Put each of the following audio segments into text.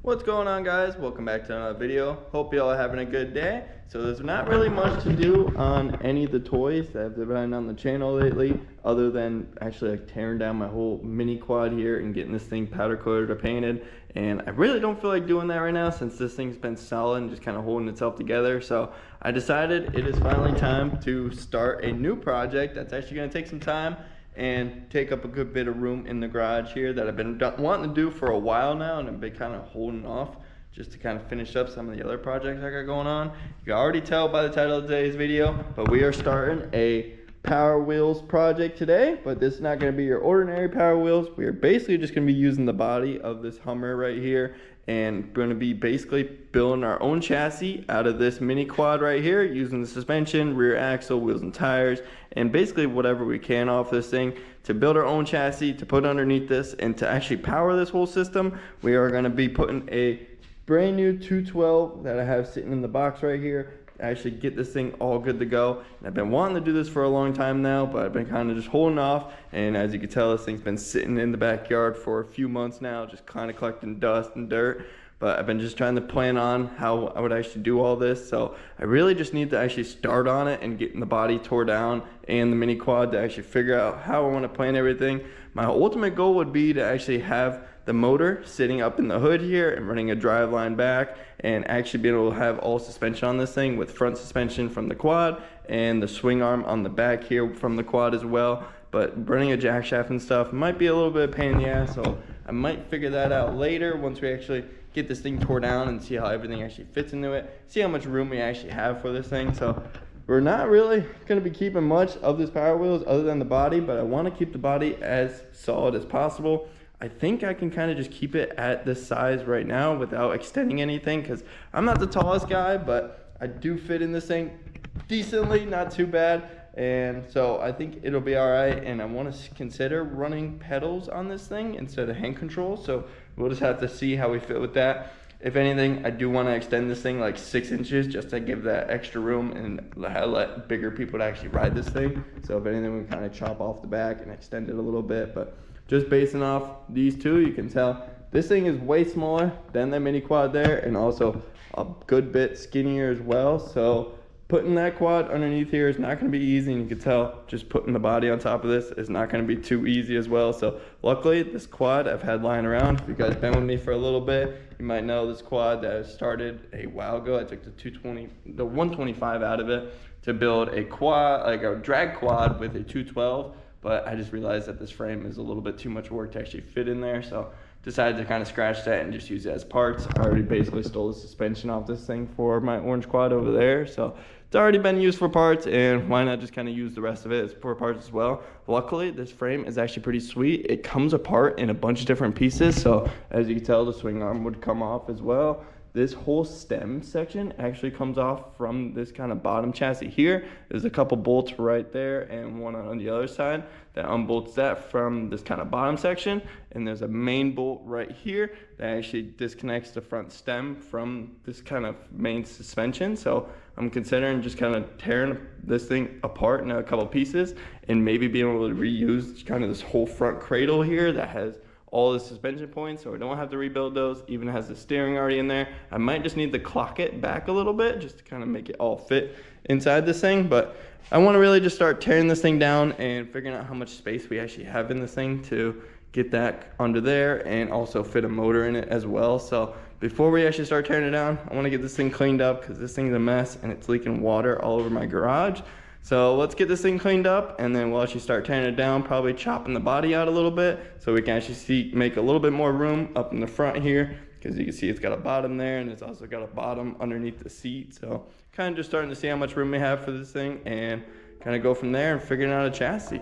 What's going on, guys? Welcome back to another video. Hope you all are having a good day. So there's not really much to do on any of the toys that have been on the channel lately, other than actually tearing down my whole mini quad here and getting this thing powder coated or painted. And I really don't feel like doing that right now since this thing's been solid and just kind of holding itself together. So I decided it is finally time to start a new project that's actually going to take some time and take up a good bit of room in the garage here that I've been wanting to do for a while now, and I've been kind of holding off just to kind of finish up some of the other projects I got going on. You can already tell by the title of today's video, but we are starting a Powerwheels project today, but this is not going to be your ordinary Powerwheels. We are basically just going to be using the body of this Hummer right here and going to be basically building our own chassis out of this mini quad right here, using the suspension, rear axle, wheels and tires, and basically whatever we can off this thing to build our own chassis, to put underneath this, and to actually power this whole system. We are going to be putting a brand new 212 that I have sitting in the box right here, actually get this thing all good to go. And I've been wanting to do this for a long time now, but I've been kind of just holding off. And as you can tell, this thing's been sitting in the backyard for a few months now, just kind of collecting dust and dirt. But I've been just trying to plan on how I would actually do all this. So I really just need to actually start on it and getting the body tore down and the mini quad to actually figure out how I want to plan everything. My ultimate goal would be to actually have the motor sitting up in the hood here and running a drive line back, and actually being able to have all suspension on this thing with front suspension from the quad and the swing arm on the back here from the quad as well. But running a jack shaft and stuff might be a little bit of a pain in the ass, so I might figure that out later once we actually get this thing tore down and see how everything actually fits into it, see how much room we actually have for this thing. So we're not really going to be keeping much of this Powerwheels other than the body, but I want to keep the body as solid as possible. I think I can kind of just keep it at this size right now without extending anything, because I'm not the tallest guy, but I do fit in this thing decently, not too bad. And so I think it'll be all right, and I want to consider running pedals on this thing instead of hand controls, so we'll just have to see how we fit with that. If anything, I do want to extend this thing like 6 inches just to give that extra room and let bigger people to actually ride this thing. So if anything, we can kind of chop off the back and extend it a little bit. But just basing off these two, you can tell this thing is way smaller than the mini quad there, and also a good bit skinnier as well. So putting that quad underneath here is not going to be easy, and you can tell just putting the body on top of this is not going to be too easy as well. So luckily, this quad I've had lying around. If you guys been with me for a little bit, you might know this quad that I started a while ago. I took the 125 out of it to build a quad, like a drag quad with a 212. But I just realized that this frame is a little bit too much work to actually fit in there, so decided to kind of scratch that and just use it as parts. I already basically stole the suspension off this thing for my orange quad over there, so it's already been used for parts, and why not just kind of use the rest of it as for parts as well. Luckily, this frame is actually pretty sweet. It comes apart in a bunch of different pieces, so as you can tell, the swing arm would come off as well. This whole stem section actually comes off from this kind of bottom chassis here. There's a couple bolts right there and one on the other side that unbolts that from this kind of bottom section. And there's a main bolt right here that actually disconnects the front stem from this kind of main suspension. So I'm considering just kind of tearing this thing apart in a couple pieces and maybe being able to reuse kind of this whole front cradle here that has all the suspension points, so I don't have to rebuild those. Even has the steering already in there. I might just need to clock it back a little bit just to kind of make it all fit inside this thing, but I want to really just start tearing this thing down and figuring out how much space we actually have in this thing to get that under there and also fit a motor in it as well. So before we actually start tearing it down, I want to get this thing cleaned up because this thing's a mess and it's leaking water all over my garage. So let's get this thing cleaned up, and then we'll actually start tearing it down, probably chopping the body out a little bit so we can actually make a little bit more room up in the front here, because you can see it's got a bottom there and it's also got a bottom underneath the seat. So kind of just starting to see how much room we have for this thing and kind of go from there and figuring out a chassis.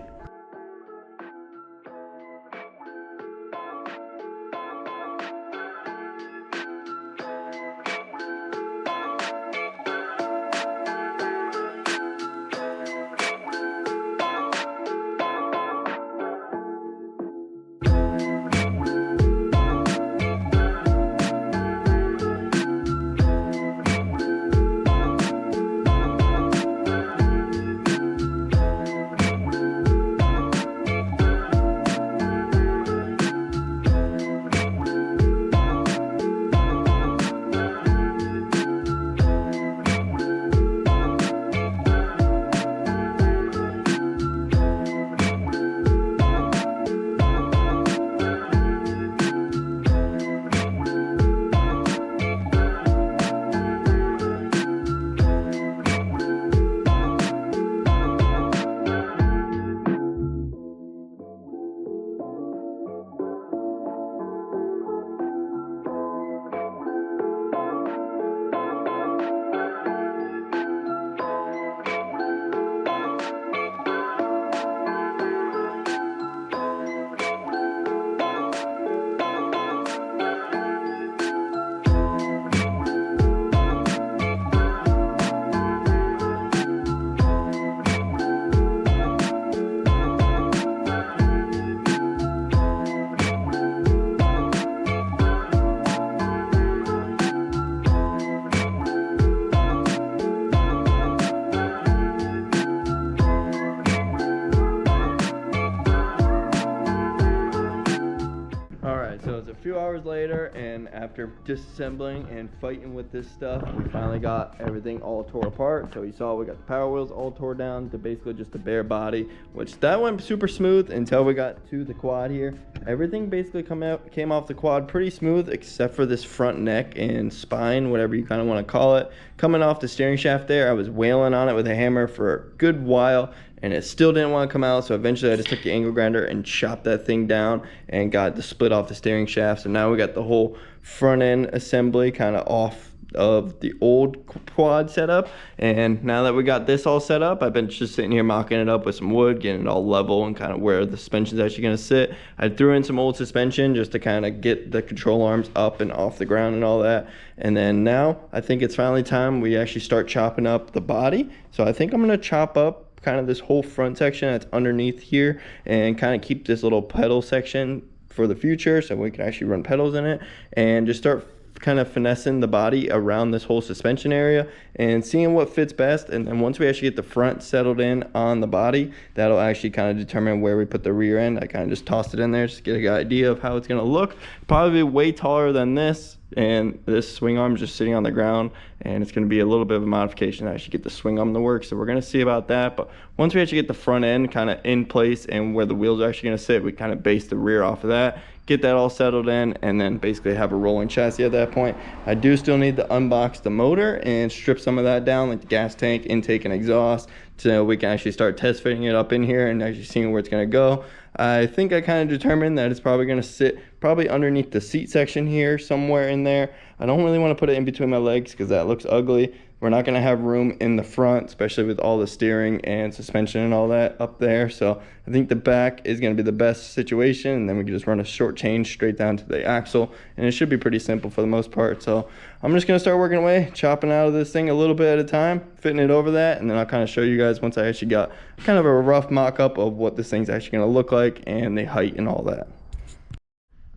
hours later, and after disassembling and fighting with this stuff, we finally got everything all tore apart. So you saw we got the power wheels all tore down to basically just the bare body, which that went super smooth until we got to the quad here. Everything basically came off the quad pretty smooth except for this front neck and spine, whatever you kind of want to call it. Coming off the steering shaft there, I was wailing on it with a hammer for a good while, and it still didn't want to come out, so eventually I just took the angle grinder and chopped that thing down and got the split off the steering shaft. So now we got the whole front end assembly kind of off of the old quad setup, and now that we got this all set up, I've been just sitting here mocking it up with some wood, getting it all level and kind of where the suspension is actually going to sit. I threw in some old suspension just to kind of get the control arms up and off the ground and all that, and then now I think it's finally time we actually start chopping up the body. So I think I'm going to chop up kind of this whole front section that's underneath here and kind of keep this little pedal section for the future so we can actually run pedals in it, and just start kind of finessing the body around this whole suspension area and seeing what fits best. And then once we actually get the front settled in on the body, that'll actually kind of determine where we put the rear end. I kind of just tossed it in there just to get an idea of how it's going to look. Probably way taller than this, and this swing arm is just sitting on the ground, and it's going to be a little bit of a modification to actually get the swing arm to work. So we're going to see about that. But once we actually get the front end kind of in place and where the wheels are actually going to sit, we kind of base the rear off of that, get that all settled in, and then basically have a rolling chassis at that point. I do still need to unbox the motor and strip some of that down, like the gas tank, intake, and exhaust, so we can actually start test fitting it up in here and actually seeing where it's going to go. I think I kind of determined that it's probably going to sit probably underneath the seat section here, somewhere in there. I don't really want to put it in between my legs because that looks ugly. We're not going to have room in the front, especially with all the steering and suspension and all that up there. So I think the back is going to be the best situation, and then we can just run a short change straight down to the axle, and it should be pretty simple for the most part. So I'm just going to start working away, chopping out of this thing a little bit at a time, fitting it over that, and then I'll kind of show you guys once I actually got kind of a rough mock-up of what this thing's actually going to look like and the height and all that.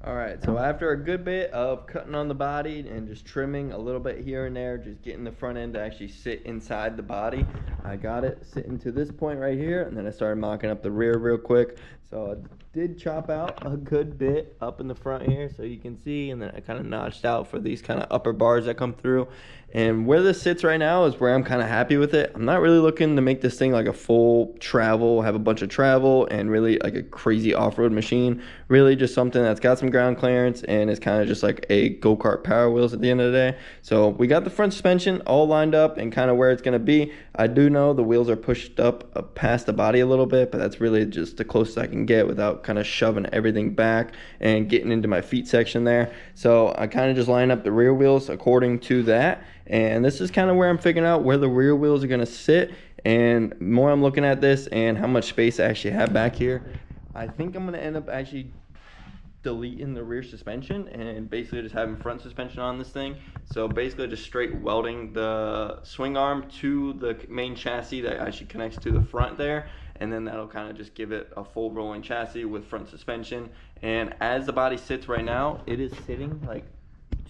Alright, so after a good bit of cutting on the body and just trimming a little bit here and there, just getting the front end to actually sit inside the body, I got it sitting to this point right here, and then I started mocking up the rear real quick. So I did chop out a good bit up in the front here, so you can see, and then I kind of notched out for these kind of upper bars that come through. And where this sits right now is where I'm kind of happy with it. I'm not really looking to make this thing like a full travel, have a bunch of travel, and really like a crazy off-road machine. Really just something that's got some ground clearance and is kind of just like a go-kart Power Wheels at the end of the day. So we got the front suspension all lined up and kind of where it's going to be. I do know the wheels are pushed up past the body a little bit, but that's really just the closest I can get without kind of shoving everything back and getting into my feet section there. So I kind of just line up the rear wheels according to that. And this is kind of where I'm figuring out where the rear wheels are going to sit. And more I'm looking at this and how much space I actually have back here, I think I'm going to end up actually deleting the rear suspension and basically just having front suspension on this thing. So basically just straight welding the swing arm to the main chassis that actually connects to the front there, and then that'll kind of just give it a full rolling chassis with front suspension. And as the body sits right now, it is sitting like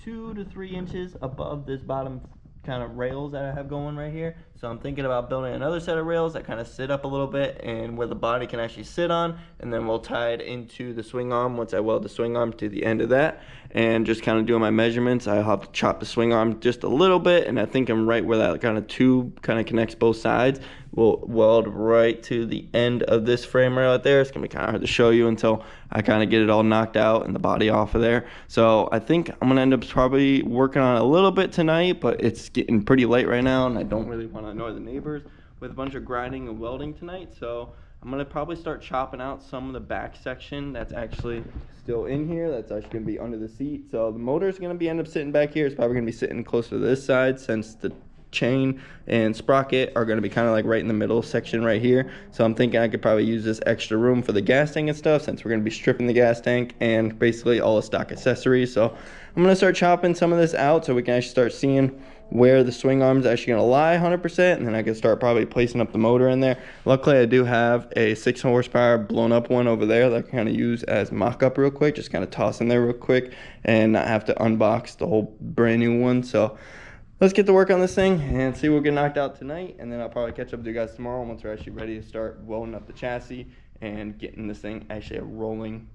2 to 3 inches above this bottom kind of rails that I have going right here. So I'm thinking about building another set of rails that kind of sit up a little bit and where the body can actually sit on, and then we'll tie it into the swing arm once I weld the swing arm to the end of that, and just kind of doing my measurements. I'll have to chop the swing arm just a little bit, and I think I'm right where that kind of tube kind of connects both sides. We'll weld right to the end of this frame rail right there. It's gonna be kind of hard to show you until I kind of get it all knocked out and the body off of there. So I think I'm gonna end up probably working on it a little bit tonight, but it's getting pretty late right now, and I don't really want to annoy the neighbors with a bunch of grinding and welding tonight. So I'm gonna probably start chopping out some of the back section that's actually still in here, that's actually gonna be under the seat. So the motor's gonna be end up sitting back here. It's probably gonna be sitting closer to this side since the chain and sprocket are going to be kind of like right in the middle section right here. So I'm thinking I could probably use this extra room for the gas tank and stuff, since we're going to be stripping the gas tank and basically all the stock accessories. So I'm going to start chopping some of this out so we can actually start seeing where the swing arm is actually going to lie 100%, and then I can start probably placing up the motor in there. Luckily I do have a 6 horsepower blown up one over there that I can kind of use as mock-up real quick, just kind of toss in there real quick and not have to unbox the whole brand new one. So let's get to work on this thing and see what we get knocked out tonight, and then I'll probably catch up with you guys tomorrow once we're actually ready to start welding up the chassis and getting this thing actually a rolling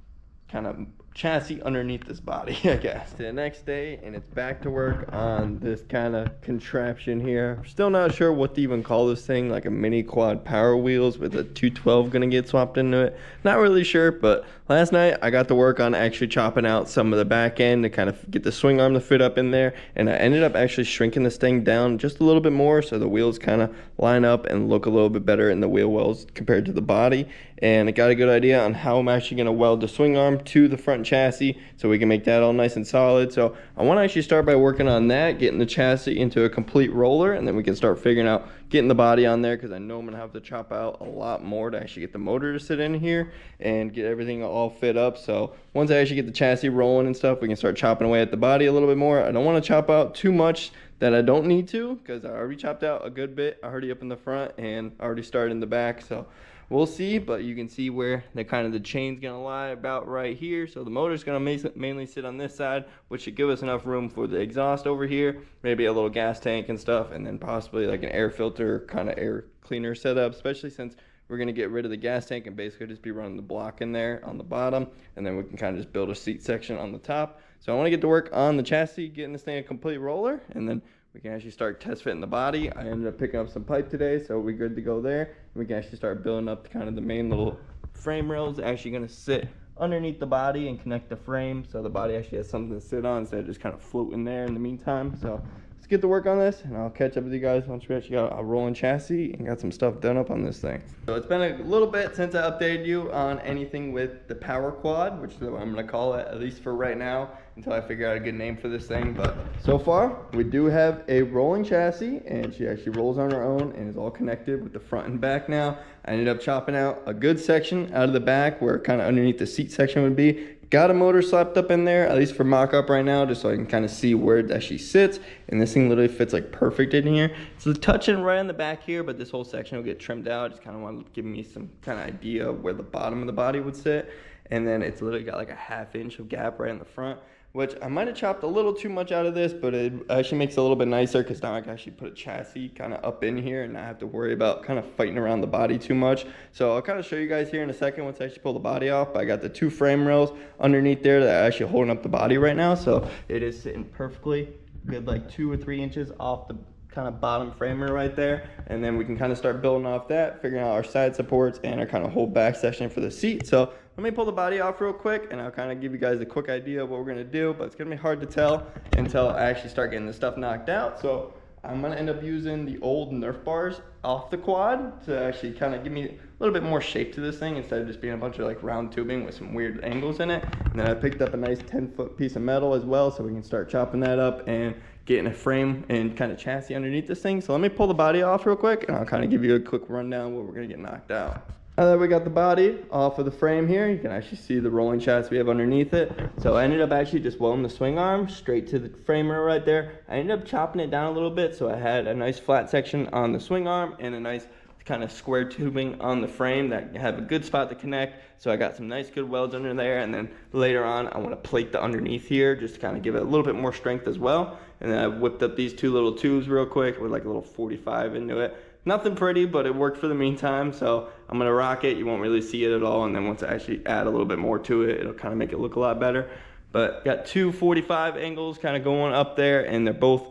kind of chassis underneath this body, I guess. The next day, and it's back to work on this kind of contraption here. Still not sure what to even call this thing, like a mini quad power wheels with a 212 gonna get swapped into it. Not really sure, but last night I got to work on actually chopping out some of the back end to kind of get the swing arm to fit up in there, and I ended up actually shrinking this thing down just a little bit more so the wheels kind of line up and look a little bit better in the wheel wells compared to the body. And I got a good idea on how I'm actually going to weld the swing arm to the front chassis so we can make that all nice and solid. So I want to actually start by working on that, getting the chassis into a complete roller, and then we can start figuring out getting the body on there, because I know I'm going to have to chop out a lot more to actually get the motor to sit in here and get everything all fit up. So once I actually get the chassis rolling and stuff, we can start chopping away at the body a little bit more. I don't want to chop out too much that I don't need to, because I already chopped out a good bit already up in the front and already started in the back. So we'll see, but you can see where the chain's gonna lie about right here. So the motor's gonna mainly sit on this side, which should give us enough room for the exhaust over here, maybe a little gas tank and stuff, and then possibly like an air filter kind of air cleaner setup, especially since we're gonna get rid of the gas tank and basically just be running the block in there on the bottom, and then we can kind of just build a seat section on the top. So I want to get to work on the chassis, getting this thing a complete roller, and then we can actually start test fitting the body. I ended up picking up some pipe today, so we're good to go there. And we can actually start building up kind of the main little frame rails actually going to sit underneath the body and connect the frame, so the body actually has something to sit on instead of just kind of floating there in the meantime. So let's get to work on this, and I'll catch up with you guys once we actually got a rolling chassis and got some stuff done up on this thing. So it's been a little bit since I updated you on anything with the power quad, which is what I'm going to call it, at least for right now, until I figure out a good name for this thing. But so far, we do have a rolling chassis, and she actually rolls on her own and is all connected with the front and back now. I ended up chopping out a good section out of the back where kind of underneath the seat section would be. Got a motor slapped up in there, at least for mock-up right now, just so I can kind of see where it actually sits. And this thing literally fits like perfect in here. It's touching right on the back here, but this whole section will get trimmed out. Just kind of want to give me some kind of idea of where the bottom of the body would sit. And then it's literally got like a 1/2 inch of gap right in the front, which I might have chopped a little too much out of this, but it actually makes it a little bit nicer, because now I can actually put a chassis kind of up in here and not have to worry about kind of fighting around the body too much. So I'll kind of show you guys here in a second once I actually pull the body off. But I got the 2 frame rails underneath there that are actually holding up the body right now. So it is sitting perfectly good, like 2 or 3 inches off the kind of bottom framer right there. And then we can kind of start building off that, figuring out our side supports and our kind of whole back section for the seat. So let me pull the body off real quick, and I'll kind of give you guys a quick idea of what we're going to do, but it's going to be hard to tell until I actually start getting this stuff knocked out. So I'm going to end up using the old Nerf bars off the quad to actually kind of give me a little bit more shape to this thing instead of just being a bunch of like round tubing with some weird angles in it. And then I picked up a nice 10-foot piece of metal as well, so we can start chopping that up and getting a frame and kind of chassis underneath this thing. So let me pull the body off real quick, and I'll kind of give you a quick rundown of what we're going to get knocked out. Now that we got the body off of the frame here, you can actually see the rolling chassis we have underneath it. So I ended up actually just welding the swing arm straight to the framer right there. I ended up chopping it down a little bit, so I had a nice flat section on the swing arm and a nice kind of square tubing on the frame that have a good spot to connect. So I got some nice good welds under there, and then later on I want to plate the underneath here just to kind of give it a little bit more strength as well. And then I whipped up these 2 little tubes real quick with like a little 45 into it. Nothing pretty, but it worked for the meantime, so I'm gonna rock it. You won't really see it at all, and then once I actually add a little bit more to it, it'll kind of make it look a lot better. But got 2 45 angles kind of going up there, and they're both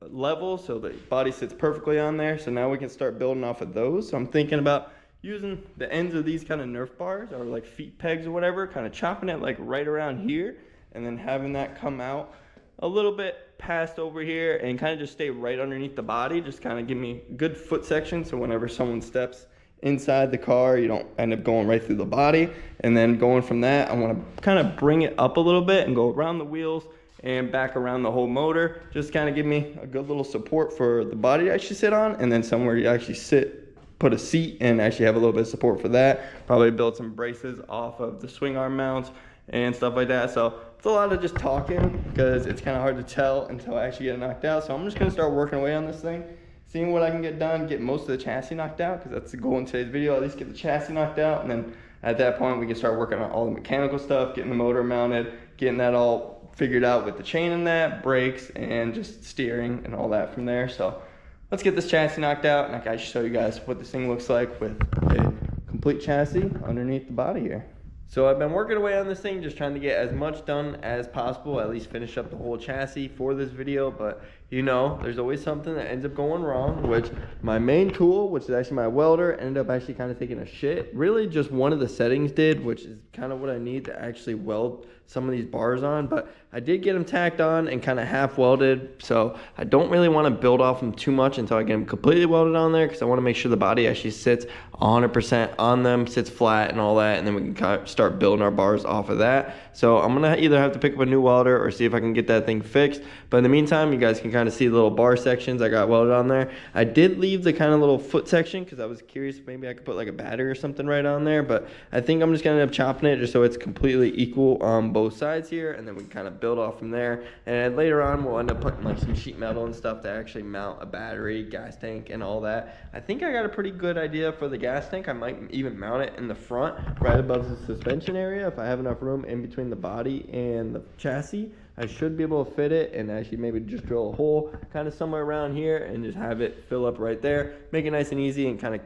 level, so the body sits perfectly on there. So now we can start building off of those. So I'm thinking about using the ends of these kind of Nerf bars or like feet pegs or whatever, kind of chopping it like right around here, and then having that come out a little bit past over here and kind of just stay right underneath the body, just kind of give me a good foot section, so whenever someone steps inside the car, you don't end up going right through the body. And then going from that, I want to kind of bring it up a little bit and go around the wheels and back around the whole motor, just kind of give me a good little support for the body to actually sit on, and then somewhere you actually sit, put a seat and actually have a little bit of support for that. Probably build some braces off of the swing arm mounts and stuff like that. So it's a lot of just talking because it's kind of hard to tell until I actually get it knocked out. So I'm just going to start working away on this thing, seeing what I can get done, get most of the chassis knocked out, because that's the goal in today's video, at least get the chassis knocked out. And then at that point we can start working on all the mechanical stuff, getting the motor mounted, getting that all figured out with the chain and that, brakes, and just steering and all that from there. So let's get this chassis knocked out, and I can show you guys what this thing looks like with a complete chassis underneath the body here. So I've been working away on this thing, just trying to get as much done as possible, at least finish up the whole chassis for this video. But you know, there's always something that ends up going wrong, which my main tool, which is actually my welder, ended up actually kind of taking a shit. Really just one of the settings did, which is kind of what I need to actually weld some of these bars on. But I did get them tacked on and kind of half welded, so I don't really want to build off them too much until I get them completely welded on there, because I want to make sure the body actually sits 100% on them, sits flat and all that, and then we can kind of start building our bars off of that. So I'm gonna either have to pick up a new welder or see if I can get that thing fixed. But in the meantime, you guys can kind of see the little bar sections I got welded on there. I did leave the kind of little foot section because I was curious if maybe I could put like a battery or something right on there, but I think I'm just gonna end up chopping it just so it's completely equal on both sides here, and then we can kind of build off from there. And later on we'll end up putting like some sheet metal and stuff to actually mount a battery, gas tank, and all that. I think I got a pretty good idea for the gas tank. I might even mount it in the front right above the suspension area. If I have enough room in between the body and the chassis, I should be able to fit it and actually maybe just drill a hole kind of somewhere around here and just have it fill up right there, make it nice and easy, and kind of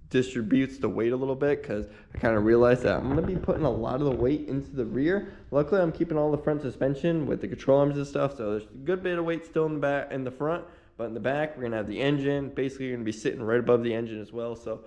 distributes the weight a little bit, because I kind of realized that I'm going to be putting a lot of the weight into the rear. Luckily I'm keeping all the front suspension with the control arms and stuff, so there's a good bit of weight still in the back, in the front, but in the back we're going to have the engine. Basically you're going to be sitting right above the engine as well. So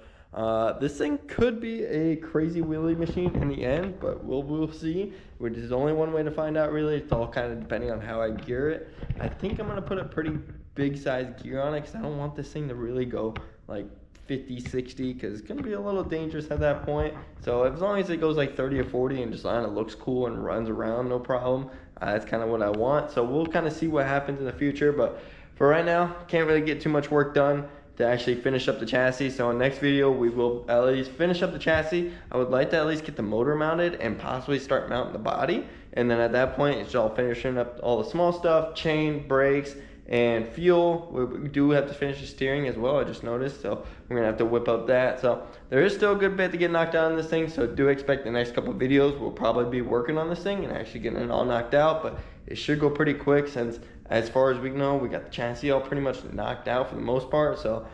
this thing could be a crazy wheelie machine in the end, but we'll see. There's only one way to find out, really. It's all kind of depending on how I gear it. I think I'm going to put a pretty big size gear on it, because I don't want this thing to really go like 50, 60, because it's going to be a little dangerous at that point. So as long as it goes like 30 or 40 and just kind of looks cool and runs around, no problem. That's kind of what I want. So we'll kind of see what happens in the future, but for right now, can't really get too much work done to actually finish up the chassis. So in the next video, we will at least finish up the chassis. I would like to at least get the motor mounted and possibly start mounting the body. And then at that point, it's all finishing up all the small stuff, chain, brakes, and fuel. We do have to finish the steering as well, I just noticed. So we're gonna have to whip up that. So there is still a good bit to get knocked out on this thing. So do expect the next couple of videos, we'll probably be working on this thing and actually getting it all knocked out. But it should go pretty quick, since as far as we know, we got the chassis all pretty much knocked out for the most part. So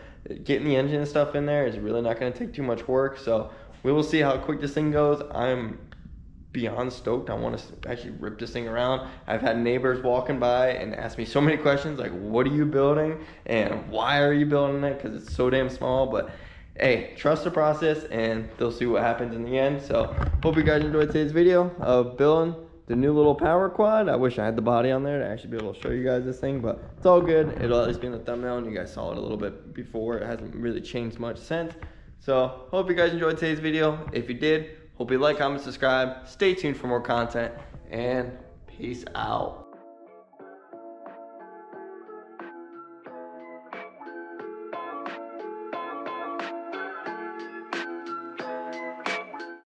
getting the engine and stuff in there is really not going to take too much work. So we will see how quick this thing goes. I'm beyond stoked. I want to actually rip this thing around. I've had neighbors walking by and ask me so many questions like, what are you building and why are you building it, because it's so damn small. But hey, trust the process and they'll see what happens in the end. So hope you guys enjoyed today's video of building the new little power quad. I wish I had the body on there to actually be able to show you guys this thing, but it's all good. It'll at least be in the thumbnail, and you guys saw it a little bit before. It hasn't really changed much since. So hope you guys enjoyed today's video. If you did, hope you like, comment, subscribe. Stay tuned for more content, and peace out.